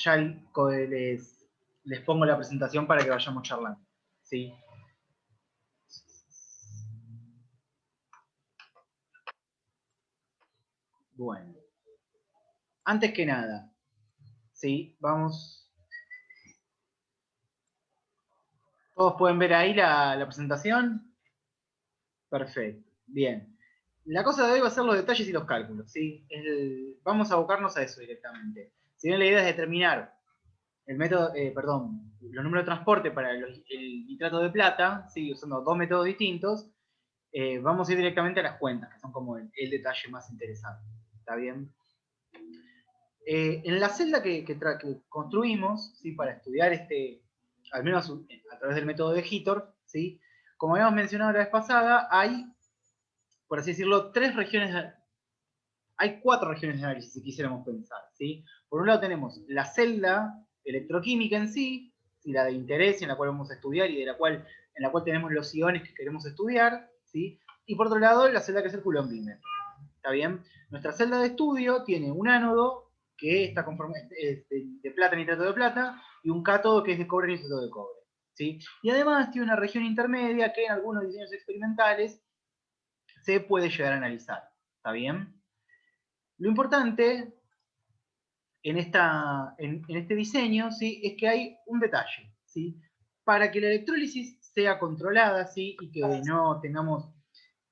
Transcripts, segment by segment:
ya les pongo la presentación para que vayamos charlando. ¿Sí? Bueno. Antes que nada, ¿sí? Vamos. ¿Todos pueden ver ahí la presentación? Perfecto. Bien. La cosa de hoy va a ser los detalles y los cálculos, ¿sí? Vamos a abocarnos a eso directamente. Si bien la idea es determinar el método, los números de transporte para el nitrato de plata, ¿sí? Usando dos métodos distintos, vamos a ir directamente a las cuentas, que son como el detalle más interesante. ¿Está bien? En la celda que construimos, ¿sí? Para estudiar al menos a través del método de Hittorf, ¿sí? Como habíamos mencionado la vez pasada, hay, por así decirlo, hay cuatro regiones de análisis, si quisiéramos pensar, ¿sí? Por un lado tenemos la celda electroquímica en sí, la de interés en la cual vamos a estudiar y en la cual tenemos los iones que queremos estudiar, ¿sí? Y por otro lado, la celda que es el coulombímetro. ¿Está bien? Nuestra celda de estudio tiene un ánodo que está conformado de plata, nitrato de plata, y un cátodo que es de cobre, nitrato de cobre. ¿Sí? Y además tiene una región intermedia que en algunos diseños experimentales se puede llegar a analizar. ¿Está bien? Lo importante en este diseño, ¿sí? Es que hay un detalle, ¿sí? Para que la electrólisis sea controlada, ¿sí? Y que no tengamos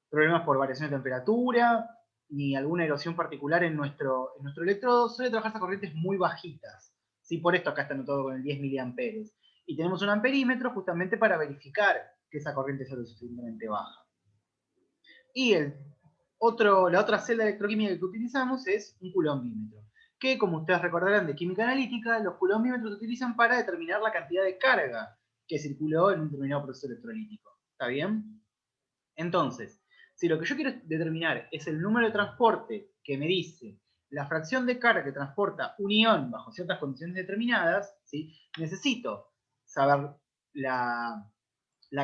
problemas por variación de temperatura, ni alguna erosión particular en nuestro electrodo, suele trabajarse a corrientes muy bajitas. ¿Sí? Por esto acá está anotado con el 10 miliamperes. Y tenemos un amperímetro justamente para verificar que esa corriente sea lo suficientemente baja. Y la otra celda electroquímica que utilizamos es un coulombímetro, que como ustedes recordarán de química analítica, los coulombímetros se utilizan para determinar la cantidad de carga que circuló en un determinado proceso electrolítico. ¿Está bien? Entonces, si lo que yo quiero determinar es el número de transporte que me dice la fracción de carga que transporta un ion bajo ciertas condiciones determinadas, ¿sí? Necesito saber la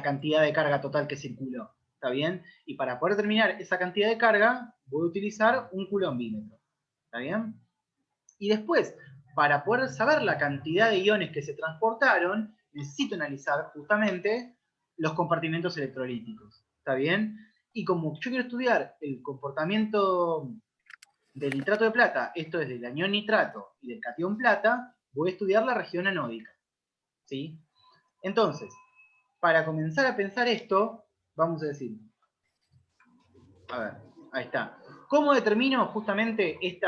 cantidad de carga total que circuló. ¿Está bien? Y para poder determinar esa cantidad de carga, voy a utilizar un coulombímetro. ¿Está bien? Y después, para poder saber la cantidad de iones que se transportaron, necesito analizar justamente los compartimentos electrolíticos. ¿Está bien? Y como yo quiero estudiar el comportamiento del nitrato de plata, esto es del anión nitrato y del catión plata, voy a estudiar la región anódica. ¿Sí? Entonces, para comenzar a pensar esto, vamos a decir, a ver, ahí está. ¿Cómo determino justamente el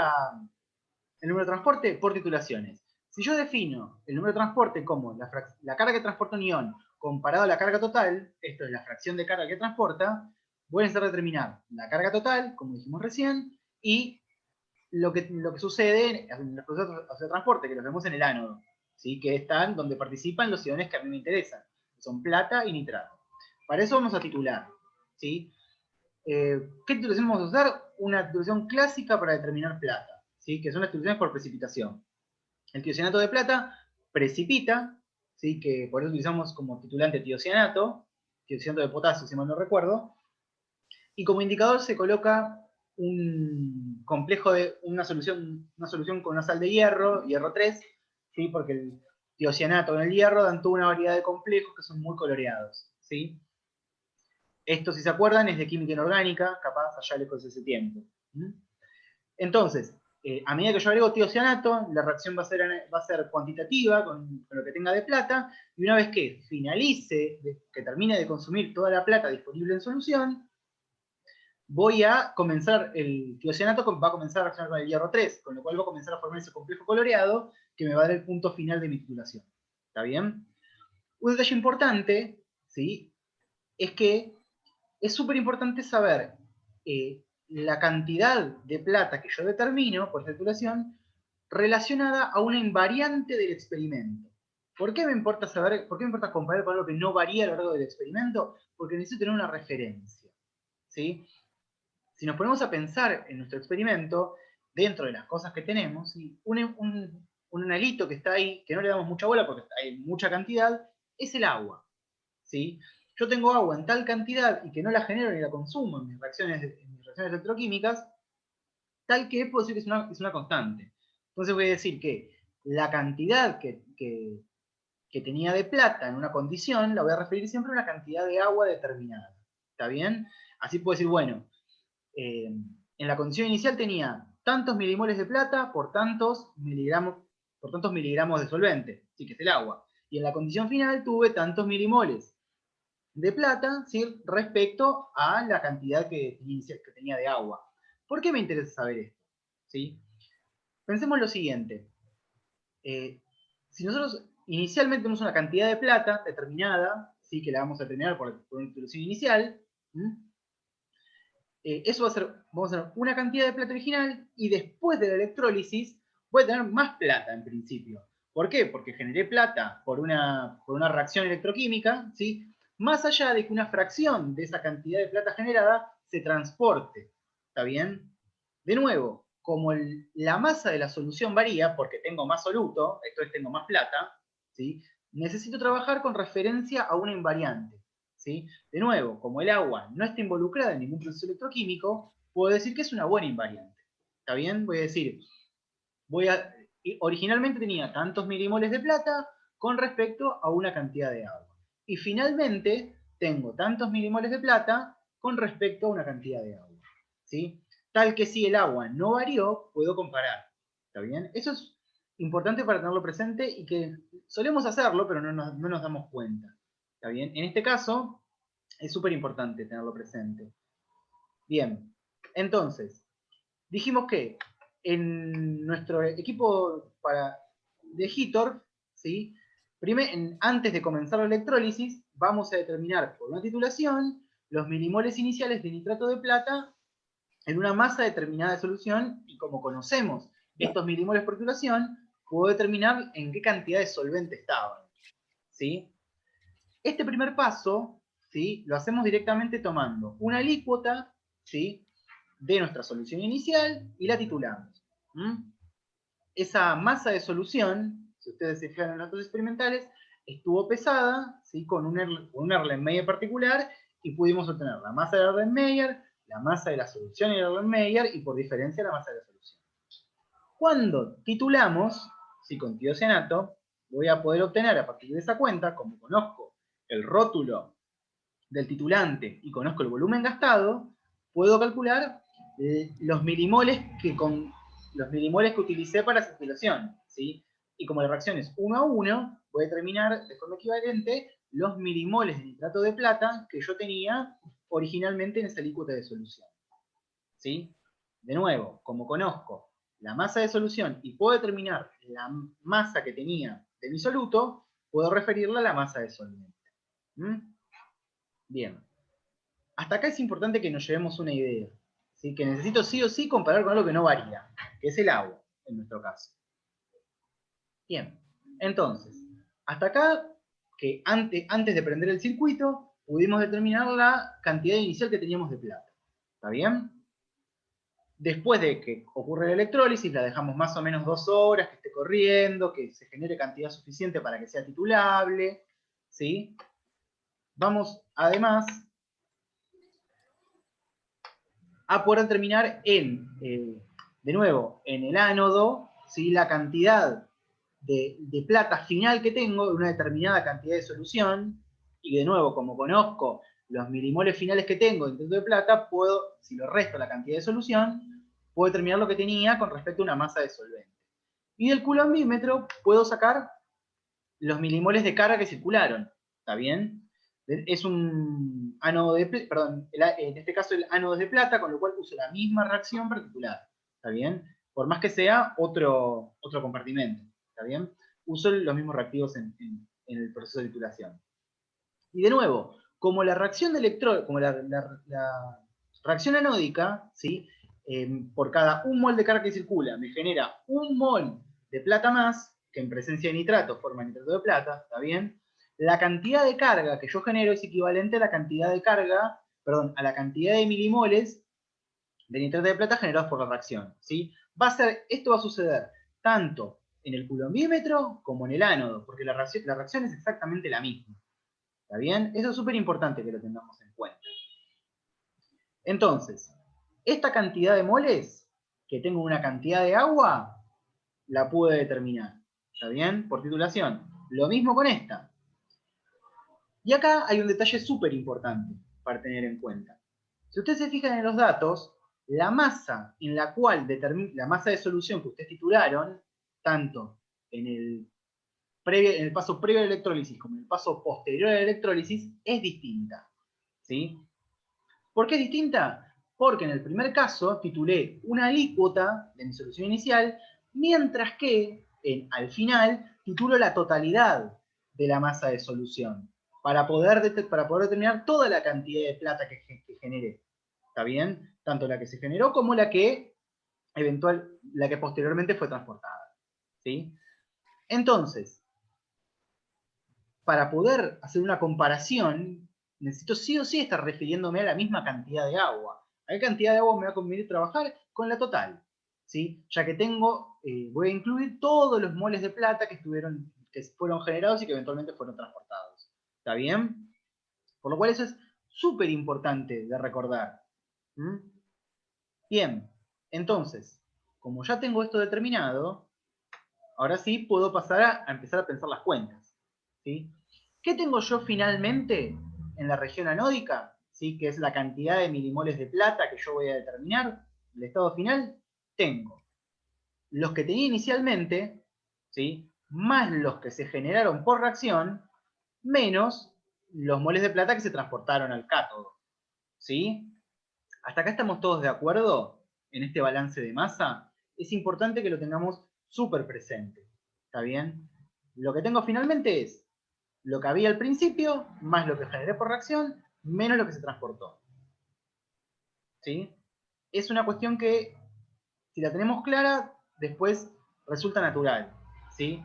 número de transporte? Por titulaciones. Si yo defino el número de transporte como la carga que transporta un ion comparado a la carga total, esto es la fracción de carga que transporta, voy a necesitar determinar la carga total, como dijimos recién, y lo que sucede en los procesos de transporte, que los vemos en el ánodo, ¿sí? Que están donde participan los iones que a mí me interesan, que son plata y nitrato. Para eso vamos a titular. ¿Sí? ¿Qué titulación vamos a usar? Una titulación clásica para determinar plata, ¿sí? Que son las titulaciones por precipitación. El tiocianato de plata precipita, ¿sí? Que por eso utilizamos como titulante tiocianato de potasio, si mal no recuerdo, y como indicador se coloca un complejo de una solución con una sal de hierro, hierro 3, ¿sí? Porque el tiocianato con el hierro dan toda una variedad de complejos que son muy coloreados. ¿Sí? Esto, si se acuerdan, es de química inorgánica, capaz allá lejos de ese tiempo. Entonces, a medida que yo agrego tiocianato, la reacción va a ser cuantitativa con lo que tenga de plata, y una vez que finalice, que termine de consumir toda la plata disponible en solución, voy a comenzar, el tiocianato va a comenzar a reaccionar con el hierro 3, con lo cual va a comenzar a formar ese complejo coloreado que me va a dar el punto final de mi titulación. ¿Está bien? Un detalle importante, ¿sí? Es que es súper importante saber la cantidad de plata que yo determino por esta titulación relacionada a una invariante del experimento. ¿Por qué me importa comparar con algo que no varía a lo largo del experimento? Porque necesito tener una referencia. ¿Sí? Si nos ponemos a pensar en nuestro experimento, dentro de las cosas que tenemos, ¿sí? un analito que está ahí, que no le damos mucha bola porque hay mucha cantidad, es el agua. ¿Sí? Yo tengo agua en tal cantidad y que no la genero ni la consumo en mis reacciones electroquímicas, tal que puedo decir que es una constante. Entonces voy a decir que la cantidad que tenía de plata en una condición, la voy a referir siempre a una cantidad de agua determinada. ¿Está bien? Así puedo decir, bueno, en la condición inicial tenía tantos milimoles de plata por tantos miligramos de solvente, sí que es el agua. Y en la condición final tuve tantos milimoles de plata, ¿sí? Respecto a la cantidad que tenía de agua. ¿Por qué me interesa saber esto? ¿Sí? Pensemos lo siguiente. Si nosotros inicialmente tenemos una cantidad de plata determinada, ¿sí? Que la vamos a determinar por una introducción inicial, eso va a ser, vamos a tener una cantidad de plata original y después de la electrólisis voy a tener más plata en principio. ¿Por qué? Porque generé plata por una reacción electroquímica, ¿sí? Más allá de que una fracción de esa cantidad de plata generada se transporte. ¿Está bien? De nuevo, como la masa de la solución varía, porque tengo más soluto, esto es, tengo más plata, ¿sí? Necesito trabajar con referencia a una invariante. ¿Sí? De nuevo, como el agua no está involucrada en ningún proceso electroquímico, puedo decir que es una buena invariante. ¿Está bien? Voy a decir, originalmente tenía tantos milimoles de plata con respecto a una cantidad de agua. Y finalmente tengo tantos milimoles de plata con respecto a una cantidad de agua. ¿Sí? Tal que si el agua no varió, puedo comparar. ¿Está bien? Eso es importante para tenerlo presente y que solemos hacerlo, pero no nos damos cuenta. ¿Está bien? En este caso, es súper importante tenerlo presente. Bien, entonces, dijimos que en nuestro equipo de Hitor, ¿sí? Antes de comenzar la electrólisis, vamos a determinar por una titulación los milimoles iniciales de nitrato de plata en una masa determinada de solución, y como conocemos estos milimoles por titulación, puedo determinar en qué cantidad de solvente estaban. ¿Sí? Este primer paso, ¿sí? Lo hacemos directamente tomando una alícuota, ¿sí? De nuestra solución inicial y la titulamos. Esa masa de solución, si ustedes se fijan en los datos experimentales, estuvo pesada, ¿sí? con un Erlenmeyer particular, y pudimos obtener la masa de Erlenmeyer, la masa de la solución de Erlenmeyer, y por diferencia la masa de la solución. Cuando titulamos, ¿sí? Con tiocianato, voy a poder obtener a partir de esa cuenta, como conozco el rótulo del titulante y conozco el volumen gastado, puedo calcular los milimoles que utilicé para esa titulación, ¿sí? Y como la reacción es 1 a 1, voy a determinar de forma equivalente los milimoles de nitrato de plata que yo tenía originalmente en esa alícuota de solución. ¿Sí? De nuevo, como conozco la masa de solución y puedo determinar la masa que tenía de mi soluto, puedo referirla a la masa de solvente. Bien. Hasta acá es importante que nos llevemos una idea. ¿Sí? Que necesito sí o sí comparar con algo que no varía, que es el agua, en nuestro caso. Bien. Entonces, hasta acá, que antes de prender el circuito, pudimos determinar la cantidad inicial que teníamos de plata. ¿Está bien? Después de que ocurre la electrólisis, la dejamos más o menos 2 horas, que esté corriendo, que se genere cantidad suficiente para que sea titulable. ¿Sí? Vamos, además, a poder determinar de nuevo, en el ánodo, ¿sí? La cantidad de plata final que tengo de una determinada cantidad de solución, y de nuevo, como conozco los milimoles finales que tengo dentro de plata, puedo, si lo resto la cantidad de solución, puedo determinar lo que tenía con respecto a una masa de solvente. Y del coulombímetro puedo sacar los milimoles de carga que circularon. ¿Está bien? Es un ánodo de perdón, en este caso el ánodo es de plata, con lo cual uso la misma reacción particular. ¿Está bien? Por más que sea otro compartimento. ¿Está bien? Uso los mismos reactivos en el proceso de titulación. Y de nuevo, como la reacción de como la reacción anódica, ¿sí? Por cada 1 mol de carga que circula, me genera 1 mol de plata más, que en presencia de nitrato forma nitrato de plata, ¿está bien? La cantidad de carga que yo genero es equivalente a la cantidad de carga, perdón, a la cantidad de milimoles de nitrato de plata generados por la reacción, ¿sí? Esto va a suceder tanto en el coulombímetro como en el ánodo, porque la reacción es exactamente la misma. ¿Está bien? Eso es súper importante que lo tengamos en cuenta. Entonces, esta cantidad de moles, que tengo una cantidad de agua, la pude determinar. ¿Está bien? Por titulación. Lo mismo con esta. Y acá hay un detalle súper importante para tener en cuenta. Si ustedes se fijan en los datos, la masa en la cual la masa de solución que ustedes titularon, tanto en el paso previo a la electrólisis como en el paso posterior a la electrólisis, es distinta. ¿Sí? ¿Por qué es distinta? Porque en el primer caso titulé una alícuota de mi solución inicial, mientras que al final titulo la totalidad de la masa de solución, para poder determinar toda la cantidad de plata que generé. ¿Está bien? Tanto la que se generó como la que posteriormente fue transportada. ¿Sí? Entonces, para poder hacer una comparación, necesito sí o sí estar refiriéndome a la misma cantidad de agua. ¿A qué cantidad de agua me va a convenir trabajar? Con la total. ¿Sí? Ya que voy a incluir todos los moles de plata que fueron generados y que eventualmente fueron transportados. ¿Está bien? Por lo cual eso es súper importante de recordar. ¿Mm? Bien, entonces, como ya tengo esto determinado, ahora sí puedo pasar a empezar a pensar las cuentas. ¿Sí? ¿Qué tengo yo finalmente en la región anódica? ¿Sí? Que es la cantidad de milimoles de plata que yo voy a determinar. El estado final, tengo los que tenía inicialmente, ¿sí? Más los que se generaron por reacción, menos los moles de plata que se transportaron al cátodo. ¿Sí? ¿Hasta acá estamos todos de acuerdo en este balance de masa? Es importante que lo tengamos súper presente. ¿Está bien? Lo que tengo finalmente es lo que había al principio, más lo que generé por reacción, menos lo que se transportó. ¿Sí? Es una cuestión que, si la tenemos clara, después resulta natural. ¿Sí?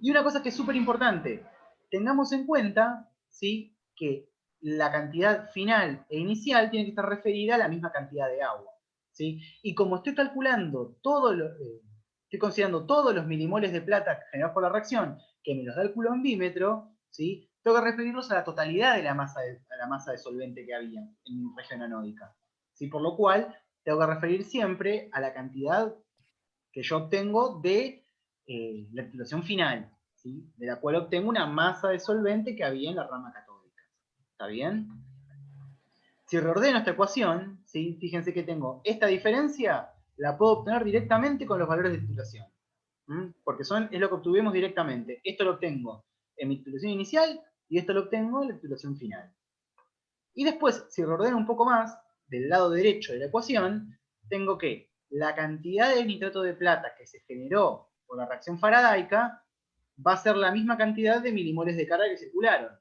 Y una cosa que es súper importante, tengamos en cuenta, ¿sí?, que la cantidad final e inicial tiene que estar referida a la misma cantidad de agua. ¿Sí? Y como estoy estoy considerando todos los milimoles de plata generados por la reacción, que me los da el coulombímetro, ¿sí?, tengo que referirlos a la totalidad de la masa de solvente que había en mi región anódica. ¿Sí? Por lo cual, tengo que referir siempre a la cantidad que yo obtengo de la titulación final, ¿sí?, de la cual obtengo una masa de solvente que había en la rama catódica. ¿Está bien? Si reordeno esta ecuación, ¿sí?, fíjense que tengo esta diferencia, la puedo obtener directamente con los valores de titulación. Porque es lo que obtuvimos directamente. Esto lo obtengo en mi titulación inicial y esto lo obtengo en la titulación final. Y después, si reordeno un poco más, del lado derecho de la ecuación, tengo que la cantidad de nitrato de plata que se generó por la reacción faradaica va a ser la misma cantidad de milimoles de carga que circularon.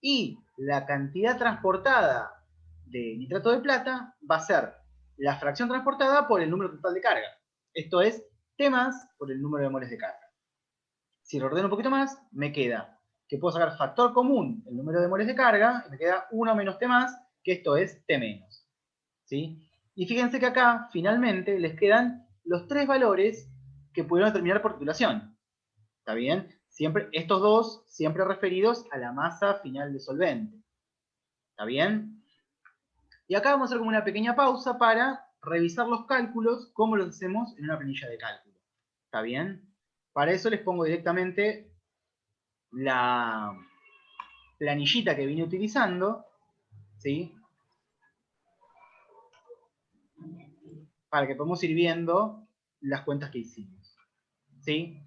Y la cantidad transportada de nitrato de plata va a ser la fracción transportada por el número total de carga. Esto es T más por el número de moles de carga. Si lo ordeno un poquito más, me queda que puedo sacar factor común, el número de moles de carga, y me queda 1 menos T más, que esto es T menos. ¿Sí? Y fíjense que acá, finalmente, les quedan los tres valores que pudieron determinar por titulación. ¿Está bien? Siempre, estos dos siempre referidos a la masa final de solvente. ¿Está bien? Y acá vamos a hacer como una pequeña pausa para revisar los cálculos, como los hacemos en una planilla de cálculo. ¿Está bien? Para eso les pongo directamente la planillita que vine utilizando, ¿sí?, para que podamos ir viendo las cuentas que hicimos. ¿Sí?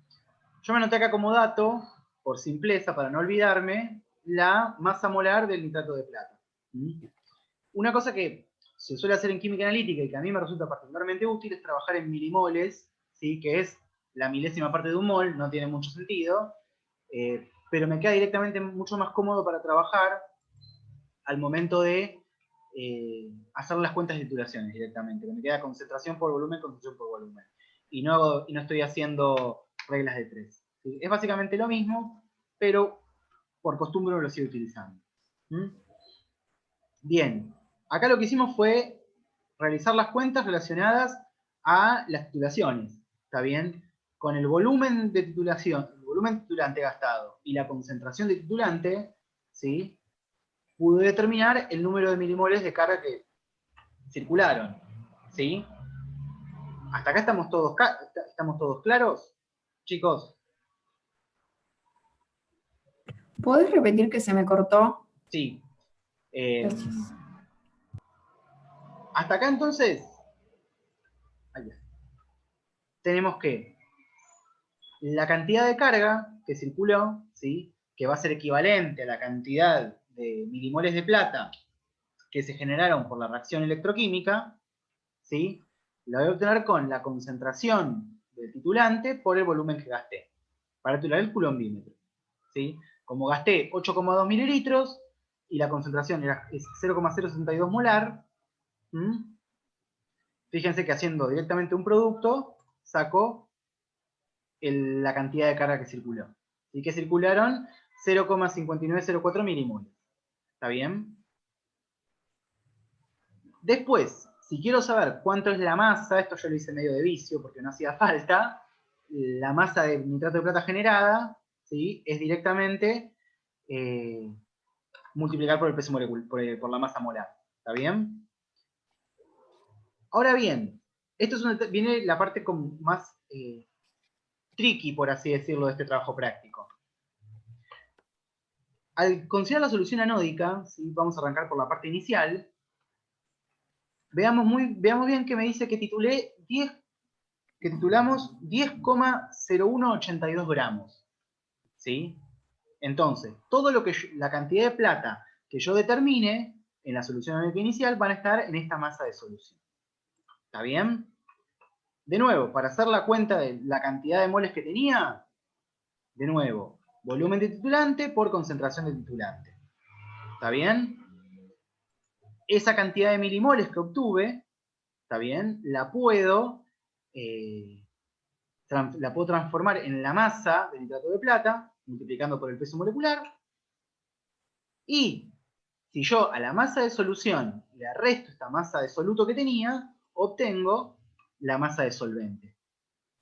Yo me anoté acá como dato, por simpleza, para no olvidarme, la masa molar del nitrato de plata. Una cosa que se suele hacer en química analítica y que a mí me resulta particularmente útil es trabajar en milimoles, ¿sí?, que es la milésima parte de un mol, no tiene mucho sentido, pero me queda directamente mucho más cómodo para trabajar al momento de hacer las cuentas de titulaciones directamente, que me queda concentración por volumen, concentración por volumen. Y no estoy haciendo reglas de tres. ¿Sí? Es básicamente lo mismo, pero por costumbre no lo sigo utilizando. Bien, acá lo que hicimos fue realizar las cuentas relacionadas a las titulaciones. ¿Está bien? Con el volumen de titulación, el volumen titulante gastado y la concentración de titulante, ¿sí?, pude determinar el número de milimoles de carga que circularon. ¿Sí? ¿Hasta acá estamos todos claros? Chicos. ¿Podés repetir que se me cortó? Sí. Gracias. Hasta acá entonces, ahí está. Tenemos que la cantidad de carga que circuló, ¿sí? Que va a ser equivalente a la cantidad de milimoles de plata que se generaron por la reacción electroquímica, ¿sí? La voy a obtener con la concentración del titulante por el volumen que gasté, para titular el coulombímetro, ¿sí? Como gasté 8,2 mililitros y la concentración es 0,062 molar, fíjense que haciendo directamente un producto, saco la cantidad de carga que circuló. ¿Sí? Que circularon 0,5904 milimoles. ¿Está bien? Después, si quiero saber cuánto es la masa, esto yo lo hice medio de vicio porque no hacía falta, la masa de nitrato de plata generada, ¿sí? Es directamente multiplicar por el peso molecular, por la masa molar. ¿Está bien? Ahora bien, viene la parte más tricky, por así decirlo, de este trabajo práctico. Al considerar la solución anódica, ¿sí? Vamos a arrancar por la parte inicial, veamos bien que me dice que titulamos 10,0182 gramos. ¿Sí? Entonces, la cantidad de plata que yo determine en la solución anódica inicial van a estar en esta masa de solución. ¿Está bien? De nuevo, para hacer la cuenta de la cantidad de moles que tenía, de nuevo, volumen de titulante por concentración de titulante. ¿Está bien? Esa cantidad de milimoles que obtuve, ¿está bien? La puedo transformar en la masa de nitrato de plata, multiplicando por el peso molecular, y si yo a la masa de solución le resto esta masa de soluto que tenía, obtengo la masa de solvente.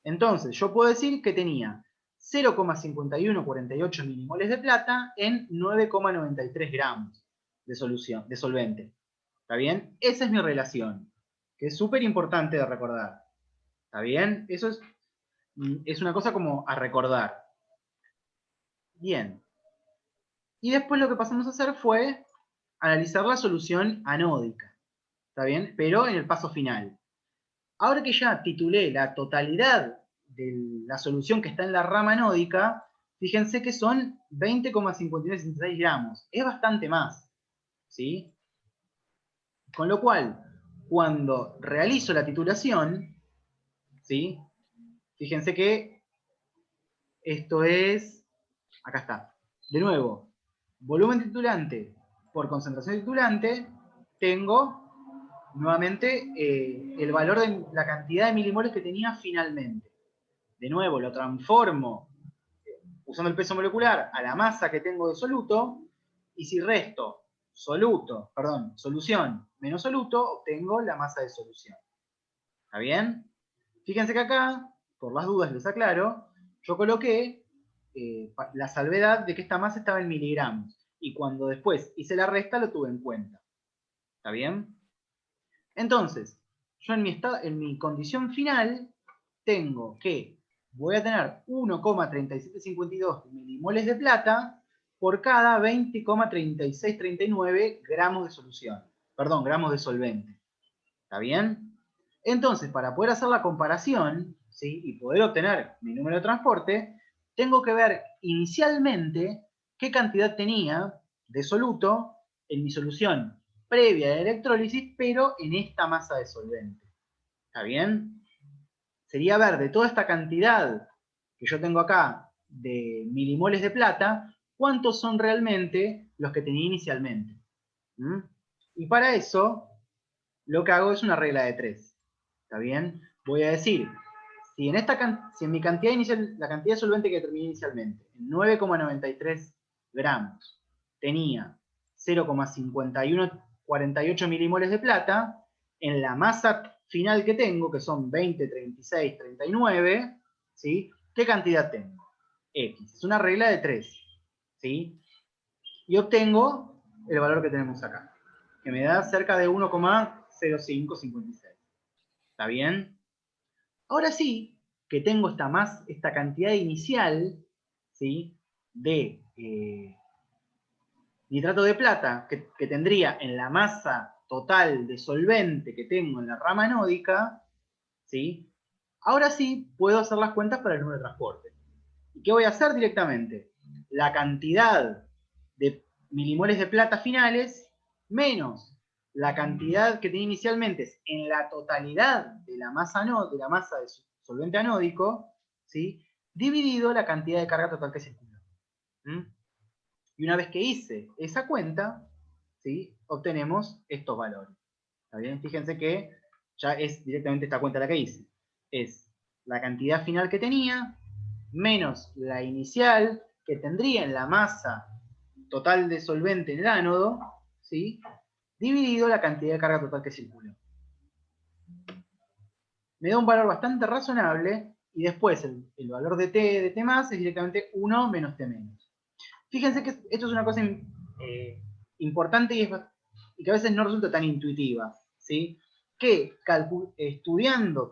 Entonces, yo puedo decir que tenía 0,5148 milimoles de plata en 9,93 gramos de solución, de solvente. ¿Está bien? Esa es mi relación, que es súper importante de recordar. ¿Está bien? Eso es una cosa como a recordar. Bien. Y después lo que pasamos a hacer fue analizar la solución anódica. ¿Está bien? Pero en el paso final. Ahora que ya titulé la totalidad de la solución que está en la rama anódica, fíjense que son 20,5966 gramos. Es bastante más. ¿Sí? Con lo cual, cuando realizo la titulación, ¿sí? Fíjense que esto es, acá está. De nuevo, volumen titulante por concentración titulante, tengo nuevamente el valor de la cantidad de milimoles que tenía finalmente. De nuevo, lo transformo usando el peso molecular a la masa que tengo de soluto, y si resto solución menos soluto, obtengo la masa de solución. ¿Está bien? Fíjense que acá, por las dudas les aclaro, yo coloqué la salvedad de que esta masa estaba en miligramos. Y cuando después hice la resta lo tuve en cuenta. ¿Está bien? Entonces, yo en mi condición final tengo que voy a tener 1,3752 milimoles de plata por cada 20,3639 gramos de solución. Perdón, gramos de solvente. ¿Está bien? Entonces, para poder hacer la comparación, ¿sí? Y poder obtener mi número de transporte, tengo que ver inicialmente qué cantidad tenía de soluto en mi solución previa de electrólisis, pero en esta masa de solvente. ¿Está bien? Sería ver de toda esta cantidad que yo tengo acá de milimoles de plata, cuántos son realmente los que tenía inicialmente. ¿Mm? Y para eso, lo que hago es una regla de 3. ¿Está bien? Voy a decir, si en mi cantidad inicial, la cantidad de solvente que determiné inicialmente, en 9,93 gramos, tenía 0,5148 milimoles de plata, en la masa final que tengo, que son 20, 36, 39, ¿sí? ¿Qué cantidad tengo? X. Es una regla de 3. ¿Sí? Y obtengo el valor que tenemos acá, que me da cerca de 1,0556. ¿Está bien? Ahora sí, que tengo esta cantidad inicial, ¿sí? De nitrato de plata que tendría en la masa total de solvente que tengo en la rama anódica, ¿sí? Ahora sí puedo hacer las cuentas para el número de transporte. ¿Y qué voy a hacer directamente? La cantidad de milimoles de plata finales menos la cantidad que tenía inicialmente en la totalidad de la masa, de la masa de solvente anódico, ¿sí? Dividido la cantidad de carga total que circula. Y una vez que hice esa cuenta, ¿sí? Obtenemos estos valores. ¿Está bien? Fíjense que ya es directamente esta cuenta la que hice. Es la cantidad final que tenía, menos la inicial que tendría en la masa total de solvente en el ánodo, ¿sí? Dividido la cantidad de carga total que circuló. Me da un valor bastante razonable y después el valor de T más es directamente 1 menos T menos. Fíjense que esto es una cosa importante y que a veces no resulta tan intuitiva, ¿sí? Que estudiando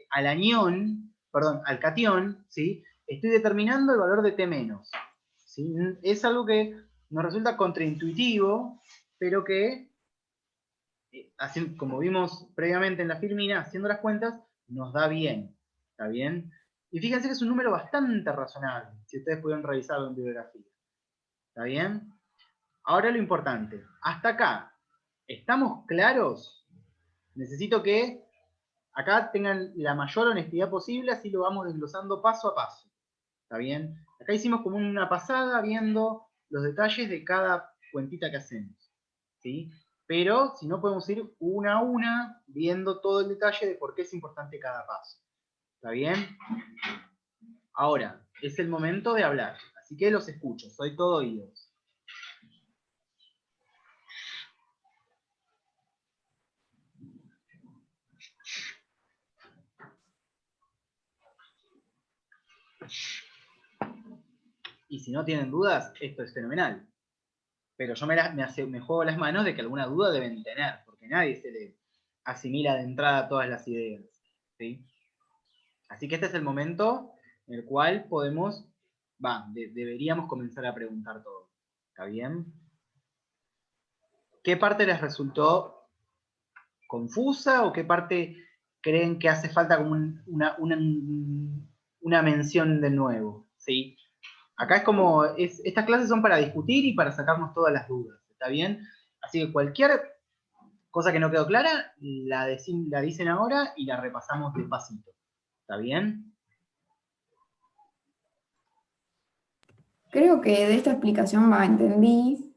al anión, perdón, al catión, ¿sí? Estoy determinando el valor de T menos, ¿sí? Es algo que nos resulta contraintuitivo, pero que, como vimos previamente en la filmina, haciendo las cuentas, nos da bien, ¿está bien? Y fíjense que es un número bastante razonable, si ustedes pudieron revisarlo en bibliografía. ¿Está bien? Ahora lo importante. Hasta acá, ¿estamos claros? Necesito que acá tengan la mayor honestidad posible, así lo vamos desglosando paso a paso. ¿Está bien? Acá hicimos como una pasada viendo los detalles de cada cuentita que hacemos. ¿Sí? Pero si no podemos ir una a una viendo todo el detalle de por qué es importante cada paso. ¿Está bien? Ahora, es el momento de hablar. Así que los escucho, soy todo oídos. Y si no tienen dudas, esto es fenomenal. Pero yo me juego las manos de que alguna duda deben tener, porque nadie se le asimila de entrada todas las ideas. ¿Sí? Así que este es el momento en el cual deberíamos comenzar a preguntar todo. ¿Está bien? ¿Qué parte les resultó confusa o qué parte creen que hace falta como una mención de nuevo? ¿Sí? Acá es como, estas clases son para discutir y para sacarnos todas las dudas, ¿está bien? Así que cualquier cosa que no quedó clara, la dicen ahora y la repasamos despacito, ¿está bien? Creo que de esta explicación entendí,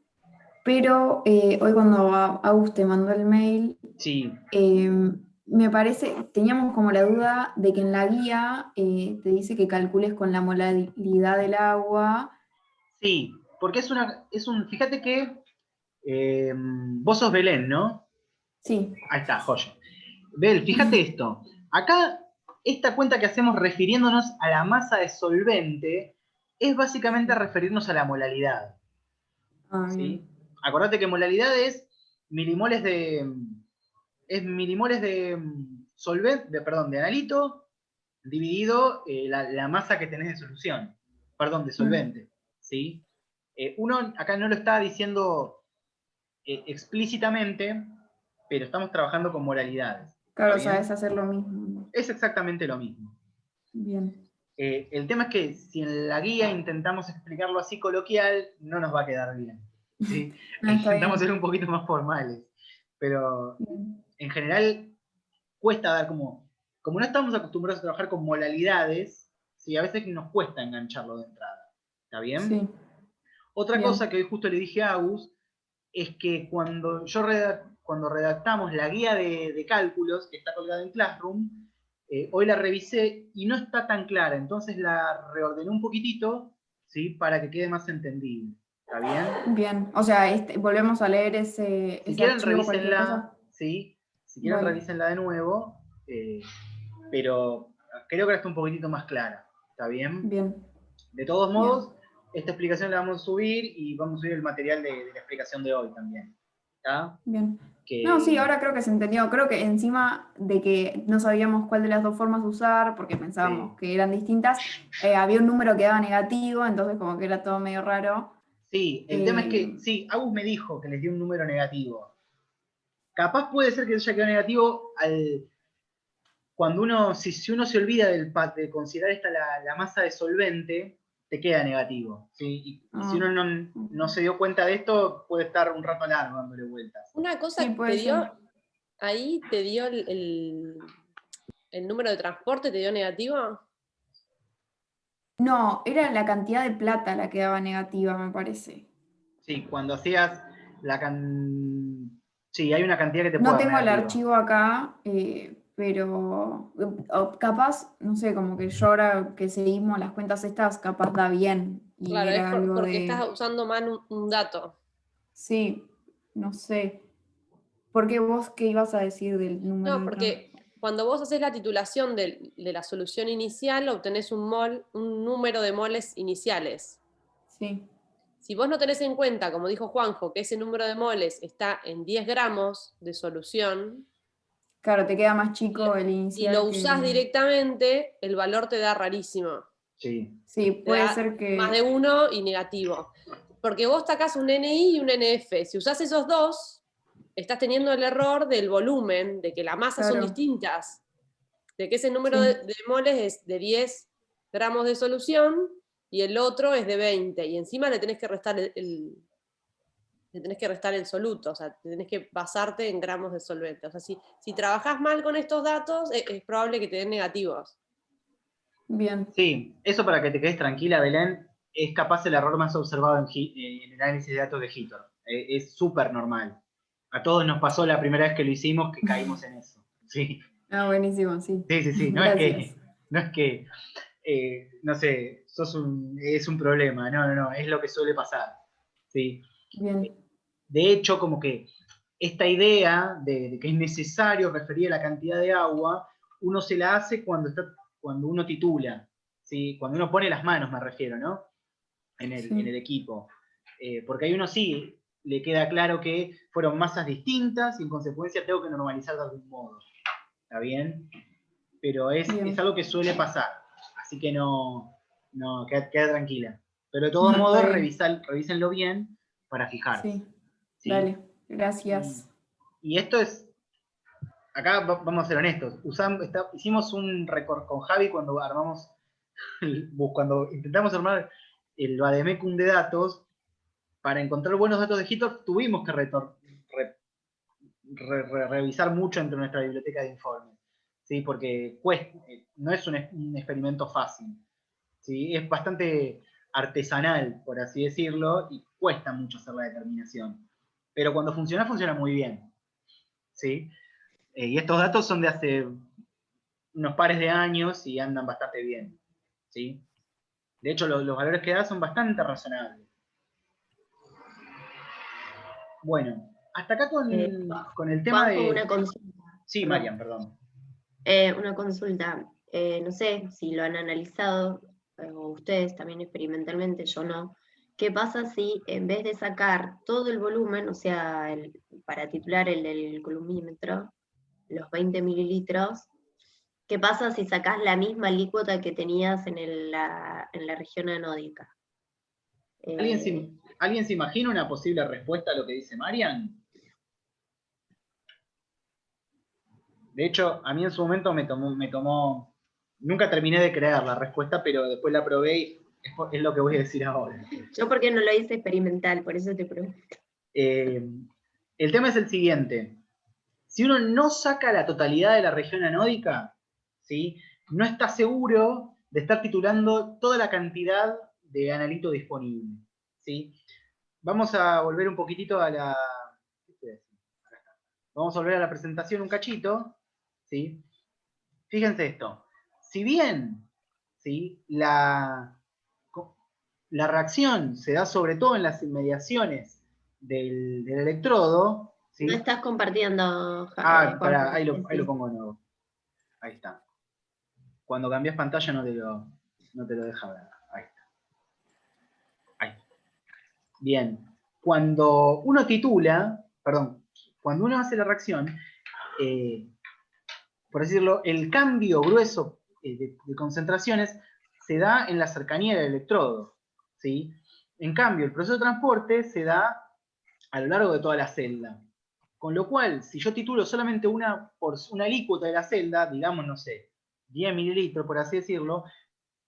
pero hoy cuando Agus te mandó el mail, Sí, me parece, teníamos como la duda de que en la guía te dice que calcules con la molaridad del agua. sí, porque fíjate que vos sos Belén, ¿no? Sí, Ahí está, joya. Bel, fíjate esto. Acá, esta cuenta que hacemos refiriéndonos a la masa de solvente es básicamente referirnos a la molaridad. bien. ¿Sí? Acordate que molaridad es milimoles de. Es milimoles de solvente, perdón, de analito dividido la masa que tenés de solución. Perdón, de solvente. ¿Sí? Uno acá no lo está diciendo explícitamente, pero estamos trabajando con moralidades. ¿Está Claro, sabes bien? hacer lo mismo. Es exactamente lo mismo. Bien. El tema es que si en la guía intentamos explicarlo así coloquial, no nos va a quedar bien. ¿Sí? No, está Intentamos ser bien. un poquito más formales. Pero Bien. en general cuesta dar como no estamos acostumbrados a trabajar con modalidades, ¿sí? A veces nos cuesta engancharlo de entrada. ¿Está bien? Sí, Otra cosa bien. que hoy justo le dije a Agus es que cuando redactamos la guía de cálculos, que está colgada en Classroom, hoy la revisé y no está tan clara, entonces la reordené un poquitito, ¿sí? Para que quede más entendible. ¿Está bien? Bien. O sea, volvemos a leer Si ese quieren, archivo, cualquier revísenla, cosa. ¿sí? Si quieren, Vale. revísenla de nuevo, pero creo que ahora está un poquitito más clara. ¿Está bien? Bien. De todos Bien. modos, esta explicación la vamos a subir y vamos a subir el material de la explicación de hoy también. ¿Está? Bien. No, sí, Que ahora creo que se entendió. Creo que encima de que no sabíamos cuál de las dos formas usar, porque pensábamos sí, que eran distintas, había un número que daba negativo, entonces como que era todo medio raro. Sí, el tema es que, sí, Agus me dijo que les dio un número negativo. Capaz puede ser que se haya quedado negativo cuando uno, si uno se olvida de considerar esta la masa de solvente, te queda negativo. ¿Sí? Y si uno no se dio cuenta de esto, puede estar un rato largo dándole vueltas. Una cosa Sí, que puede te dio, ser. ahí te dio el número de transporte, ¿te dio negativo? No, era la cantidad de plata la que daba negativa, me parece. Sí, cuando hacías sí, hay una cantidad que te puede No dar tengo el negativo. archivo acá, pero capaz, no sé, como que yo ahora que seguimos las cuentas estas, capaz da bien. Y Claro, es era algo porque de. estás usando mal un dato. Sí, no sé. ¿Por qué vos qué ibas a decir del número No, de porque cuando vos haces la titulación de la solución inicial, obtenés un número de moles iniciales. Sí, Si vos no tenés en cuenta, como dijo Juanjo, que ese número de moles está en 10 gramos de solución, claro, te queda más chico el y lo inicial usás que. directamente, el valor te da rarísimo. Sí. Sí, Te puede da ser más de que. 1 y negativo. Porque vos sacás un NI y un NF. Si usás esos dos, estás teniendo el error del volumen, de que las masas son Claro, distintas, de que ese número sí, de moles es de 10 gramos de solución y el otro es de 20. Y encima le tenés que restar le tenés que restar el soluto, o sea, tenés que basarte en gramos de solvente. O sea, si trabajás mal con estos datos, es probable que te den negativos. bien. Sí, eso para que te quedes tranquila, Belén, es capaz el error más observado en el análisis de datos de Hitor. Es súper normal. A todos nos pasó la primera vez que lo hicimos que caímos en eso. Sí, Ah, buenísimo, sí. sí, sí, sí. Gracias. No es que no sé, es un problema. No, no, no, es lo que suele pasar. Sí. Bien, De hecho, como que esta idea de que es necesario referir a la cantidad de agua, uno se la hace cuando uno titula, ¿sí? Cuando uno pone las manos, me refiero, ¿no? En el sí, equipo. Porque ahí uno sí le queda claro que fueron masas distintas y en consecuencia tengo que normalizar de algún modo. ¿Está bien? Pero es bien. algo que suele pasar. Así que queda tranquila. Pero de todos Está modos, bien, revísenlo bien para fijarse. sí. ¿Sí? Dale, Y, gracias. y esto es, acá vamos a ser honestos, hicimos un récord con Javi cuando armamos, cuando intentamos armar el vademecum de datos, para encontrar buenos datos de Hitor tuvimos que revisar mucho entre nuestra biblioteca de informes, ¿sí? Porque no es un experimento fácil, ¿sí? Es bastante artesanal, por así decirlo, y cuesta mucho hacer la determinación. Pero cuando funciona, funciona muy bien, ¿sí? Y estos datos son de hace unos pares de años y andan bastante bien, ¿sí? De hecho, los valores que da son bastante razonables. Bueno, hasta acá Eh, con el tema Juanjo, de... una consulta. Sí, Perdón. Marian, perdón. Una consulta. No sé si lo han analizado, o ustedes también experimentalmente, yo no. ¿Qué pasa si en vez de sacar todo el volumen, o sea, para titular el del columímetro, los 20 mililitros, qué pasa si sacás la misma alícuota que tenías en la región anódica? ¿Alguien Eh, se, ¿Alguien se imagina una posible respuesta a lo que dice Marian? De hecho, a mí en su momento nunca terminé de crear la respuesta, pero después la probé y es lo que voy a decir ahora. yo porque no lo hice experimental, por eso te pregunto. El tema es el siguiente. Si uno no saca la totalidad de la región anódica, ¿sí? No está seguro de estar titulando toda la cantidad de analito disponible, ¿sí? Vamos a volver un poquitito a la... Vamos a volver a la presentación un cachito, ¿sí? Fíjense esto. Si bien, ¿sí? La reacción se da sobre todo en las inmediaciones del electrodo, No ¿sí? estás compartiendo, Pará, Juanjo. ahí lo pongo de nuevo. Ahí está. Cuando cambias pantalla no te lo deja ver. Ahí está. Ahí. Bien. Cuando uno titula, perdón, cuando uno hace la reacción, eh, por decirlo, el cambio grueso de concentraciones se da en la cercanía del electrodo, ¿sí? En cambio, el proceso de transporte se da a lo largo de toda la celda. Con lo cual, si yo titulo solamente una alícuota de la celda, digamos, no sé, 10 mililitros, por así decirlo,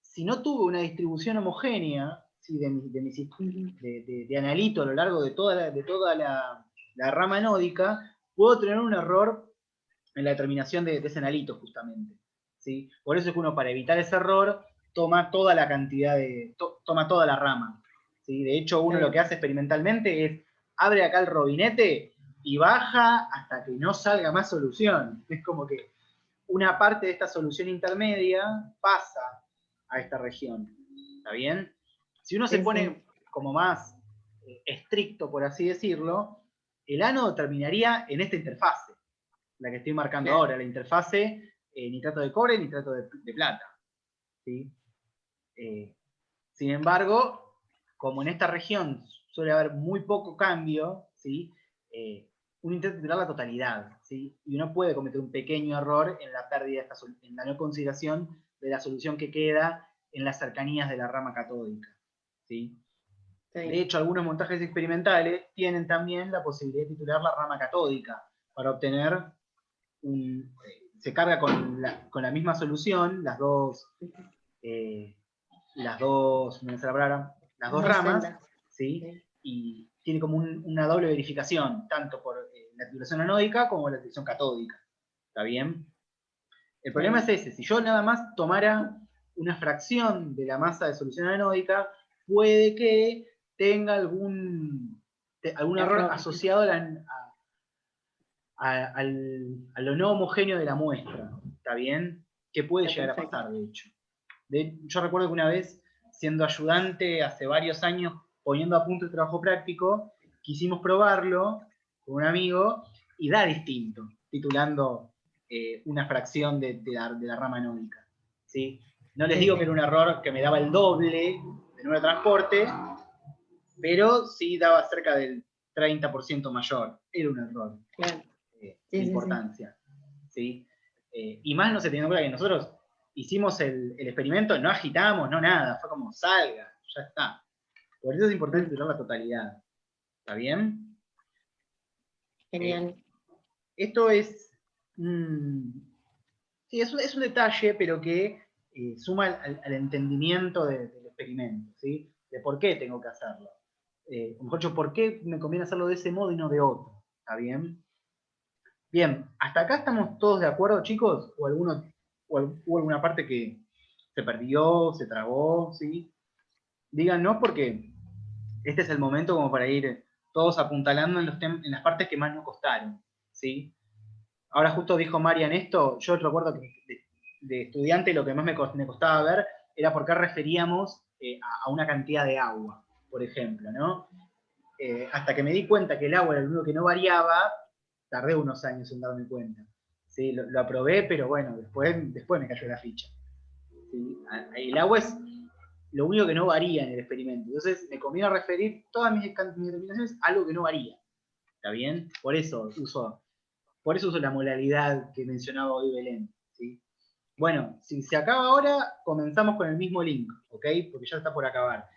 si no tuve una distribución homogénea, ¿sí? de analito a lo largo de toda la rama anódica, puedo tener un error en la determinación de ese analito, justamente. ¿Sí? Por eso es que uno, para evitar ese error, toma toda la cantidad toma toda la rama. ¿Sí? De hecho, uno lo que hace experimentalmente es, abre acá el robinete y baja hasta que no salga más solución. Es como que una parte de esta solución intermedia pasa a esta región. ¿Está bien? Si uno se pone como más estricto, por así decirlo, el ánodo terminaría en esta interfase, la que estoy marcando ahora, la interfase nitrato de cobre, nitrato de plata. ¿Sí? Sin embargo, como en esta región suele haber muy poco cambio, ¿sí? Uno intenta titular la totalidad, ¿sí? Y uno puede cometer un pequeño error en la pérdida, en la no consideración de la solución que queda en las cercanías de la rama catódica, ¿sí? De hecho, algunos montajes experimentales tienen también la posibilidad de titular la rama catódica para obtener se carga con la misma solución, las dos ramas, ¿sí? Y tiene como una doble verificación, tanto por la titulación anódica como la titulación catódica. ¿Está bien? El problema es ese, si yo nada más tomara una fracción de la masa de solución anódica, puede que tenga algún error asociado a lo no homogéneo de la muestra. ¿Está bien? Que puede llegar a pasar, de hecho. Yo recuerdo que una vez, siendo ayudante hace varios años, poniendo a punto el trabajo práctico, quisimos probarlo con un amigo y da distinto, titulando una fracción de la rama anódica. ¿Sí? No les digo que era un error que me daba el doble de número de transporte, pero sí daba cerca del 30% mayor. Era un error de importancia. ¿Sí? Y más no se teniendo en cuenta que nosotros hicimos el experimento, no agitamos, no nada, fue como salga, ya está. Por eso es importante titular la totalidad. ¿Está bien? Genial. Esto es, sí, es un detalle, pero que suma al entendimiento del experimento, ¿sí? De por qué tengo que hacerlo. O mejor dicho, por qué me conviene hacerlo de ese modo y no de otro. ¿Está bien? Bien, ¿hasta acá estamos todos de acuerdo, chicos? ¿O hubo alguna parte que se perdió, se trabó, ¿sí? Díganos porque este es el momento como para ir todos apuntalando en las partes que más nos costaron, ¿sí? Ahora justo dijo Marian esto, yo recuerdo que de estudiante lo que más me costaba ver era por qué referíamos a una cantidad de agua, por ejemplo, ¿no? Hasta que me di cuenta que el agua era lo único que no variaba, tardé unos años en darme cuenta. ¿Sí? Lo aprobé, pero bueno, después me cayó la ficha. ¿Sí? El agua es lo único que no varía en el experimento. Entonces me conviene referir todas mis determinaciones a algo que no varía. ¿Está bien? Por eso uso la modalidad que mencionaba hoy Belén. Bueno, si se acaba ahora, comenzamos con el mismo link, ¿ok? Porque ya está por acabar.